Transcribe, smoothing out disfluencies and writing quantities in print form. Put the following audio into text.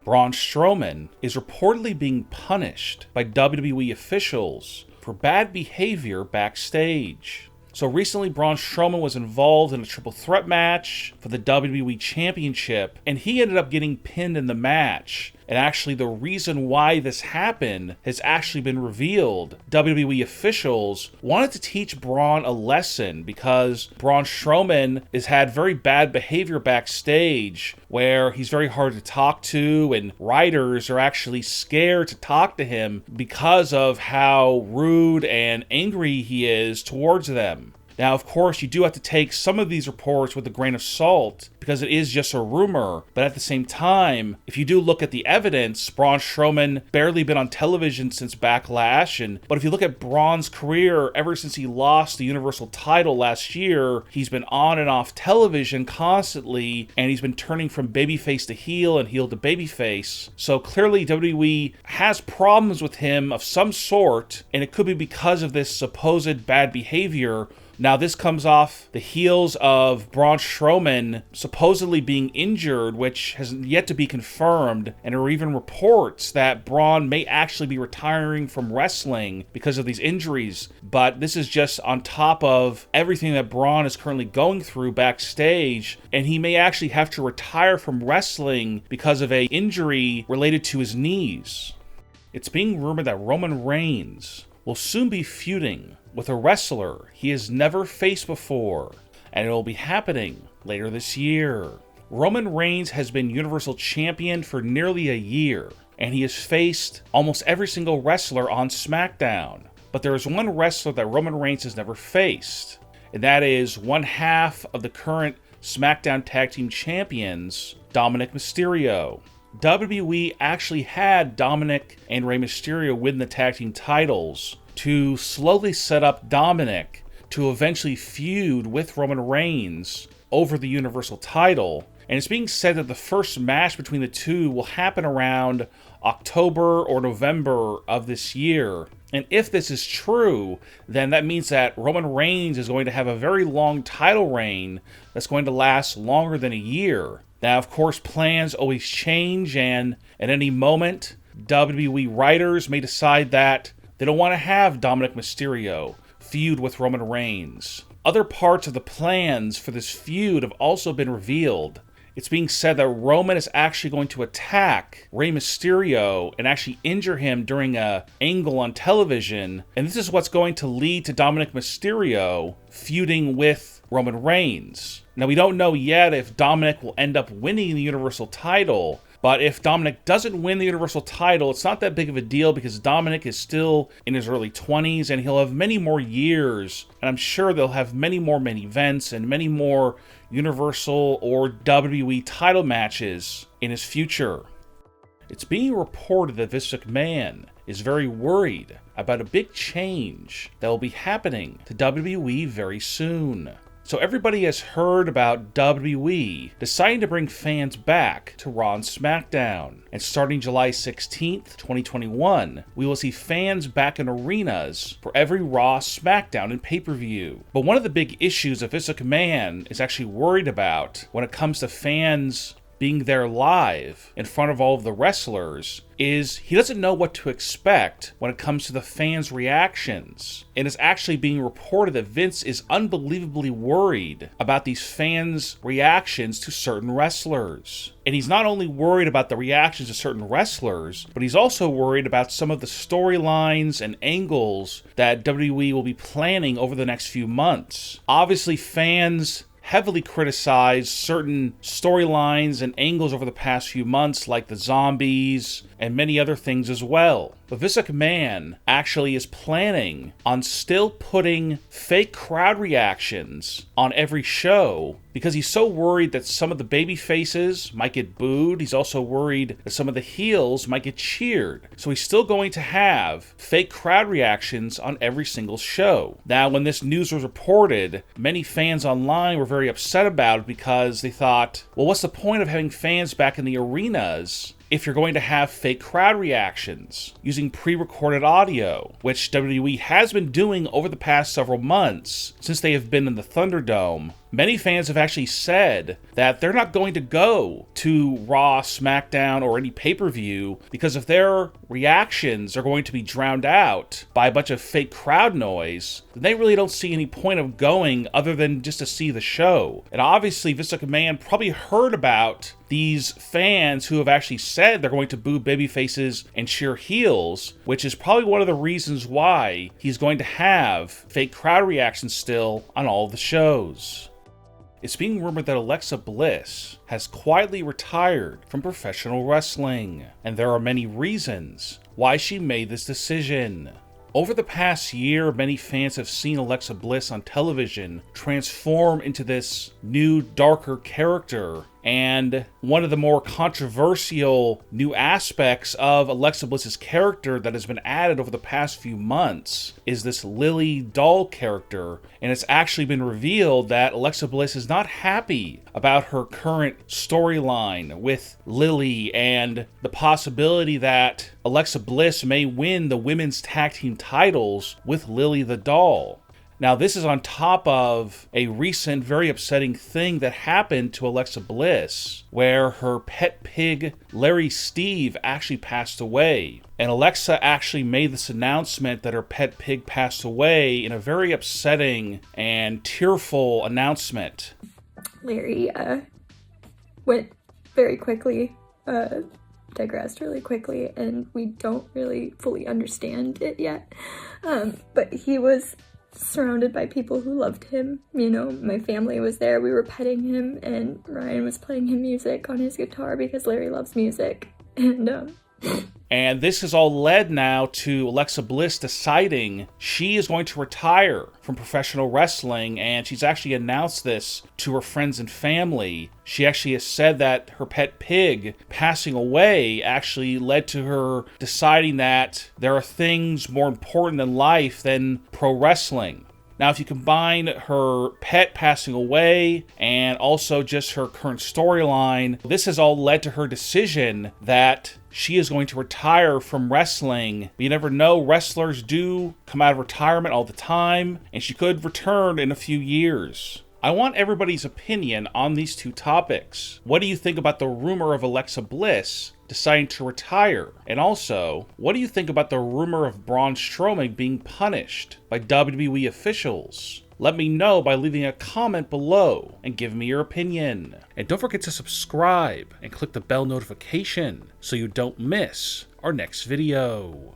Braun Strowman is reportedly being punished by WWE officials for bad behavior backstage. So recently, Braun Strowman was involved in a triple threat match for the WWE Championship, and he ended up getting pinned in the match. And actually, the reason why this happened has actually been revealed. WWE officials wanted to teach Braun a lesson because Braun Strowman has had very bad behavior backstage where he's very hard to talk to, and writers are actually scared to talk to him because of how rude and angry he is towards them. Now, of course, you do have to take some of these reports with a grain of salt because it is just a rumor. But at the same time, if you do look at the evidence, Braun Strowman barely been on television since Backlash. But if you look at Braun's career, ever since he lost the Universal title last year, he's been on and off television constantly, and he's been turning from babyface to heel and heel to babyface. So clearly WWE has problems with him of some sort, and it could be because of this supposed bad behavior. Now, this comes off the heels of Braun Strowman supposedly being injured, which has yet to be confirmed, and there are even reports that Braun may actually be retiring from wrestling because of these injuries. But this is just on top of everything that Braun is currently going through backstage, and he may actually have to retire from wrestling because of an injury related to his knees. It's being rumored that Roman Reigns will soon be feuding with a wrestler he has never faced before, and it will be happening later this year. Roman Reigns has been Universal Champion for nearly a year, and he has faced almost every single wrestler on SmackDown. But there is one wrestler that Roman Reigns has never faced, and that is one half of the current SmackDown Tag Team Champions, Dominic Mysterio. WWE actually had Dominic and Rey Mysterio win the tag team titles to slowly set up Dominic to eventually feud with Roman Reigns over the Universal title. And it's being said that the first match between the two will happen around October or November of this year. And if this is true, then that means that Roman Reigns is going to have a very long title reign that's going to last longer than a year. Now, of course, plans always change, and at any moment, WWE writers may decide that they don't want to have Dominic Mysterio feud with Roman Reigns. Other parts of the plans for this feud have also been revealed. It's being said that Roman is actually going to attack Rey Mysterio and actually injure him during an angle on television, and this is what's going to lead to Dominic Mysterio feuding with Roman Reigns. Now, we don't know yet if Dominic will end up winning the Universal title, but if Dominic doesn't win the Universal title, it's not that big of a deal because Dominic is still in his early 20s and he'll have many more years, and I'm sure they'll have many more main events and many more Universal or WWE title matches in his future. It's being reported that Vince McMahon is very worried about a big change that will be happening to WWE very soon. So everybody has heard about WWE deciding to bring fans back to Raw and SmackDown. And starting July 16th, 2021, we will see fans back in arenas for every Raw, SmackDown, and pay-per-view. But one of the big issues that Vince McMahon is actually worried about when it comes to fans being there live in front of all of the wrestlers is he doesn't know what to expect when it comes to the fans' reactions. And it's actually being reported that Vince is unbelievably worried about these fans' reactions to certain wrestlers. And he's not only worried about the reactions to certain wrestlers, but he's also worried about some of the storylines and angles that WWE will be planning over the next few months. Obviously, fans heavily criticized certain storylines and angles over the past few months, like the zombies and many other things as well. But Vince McMahon actually is planning on still putting fake crowd reactions on every show because he's so worried that some of the baby faces might get booed. He's also worried that some of the heels might get cheered. So he's still going to have fake crowd reactions on every single show. Now, when this news was reported, many fans online were very upset about it because they thought, well, what's the point of having fans back in the arenas if you're going to have fake crowd reactions using pre-recorded audio, which WWE has been doing over the past several months since they have been in the Thunderdome. Many fans have actually said that they're not going to go to Raw, SmackDown, or any pay-per-view because if their reactions are going to be drowned out by a bunch of fake crowd noise, then they really don't see any point of going other than just to see the show. And obviously, Vince McMahon probably heard about these fans who have actually said they're going to boo babyfaces and cheer heels, which is probably one of the reasons why he's going to have fake crowd reactions still on all the shows. It's being rumored that Alexa Bliss has quietly retired from professional wrestling, and there are many reasons why she made this decision. Over the past year, many fans have seen Alexa Bliss on television transform into this new, darker character. And one of the more controversial new aspects of Alexa Bliss's character that has been added over the past few months is this Lily doll character. And it's actually been revealed that Alexa Bliss is not happy about her current storyline with Lily and the possibility that Alexa Bliss may win the women's tag team titles with Lily the doll. Now, this is on top of a recent, very upsetting thing that happened to Alexa Bliss, where her pet pig, Larry Steve, actually passed away. And Alexa actually made this announcement that her pet pig passed away in a very upsetting and tearful announcement. Larry went very quickly, digressed really quickly, and we don't really fully understand it yet. But he was surrounded by people who loved him. You know, my family was there, we were petting him, and Ryan was playing him music on his guitar because Larry loves music. And this has all led now to Alexa Bliss deciding she is going to retire from professional wrestling, and she's actually announced this to her friends and family. She actually has said that her pet pig passing away actually led to her deciding that there are things more important in life than pro wrestling. Now, if you combine her pet passing away and also just her current storyline, this has all led to her decision that she is going to retire from wrestling. But you never know, wrestlers do come out of retirement all the time, and she could return in a few years. I want everybody's opinion on these two topics. What do you think about the rumor of Alexa Bliss deciding to retire? And also, what do you think about the rumor of Braun Strowman being punished by WWE officials? Let me know by leaving a comment below and give me your opinion. And don't forget to subscribe and click the bell notification so you don't miss our next video.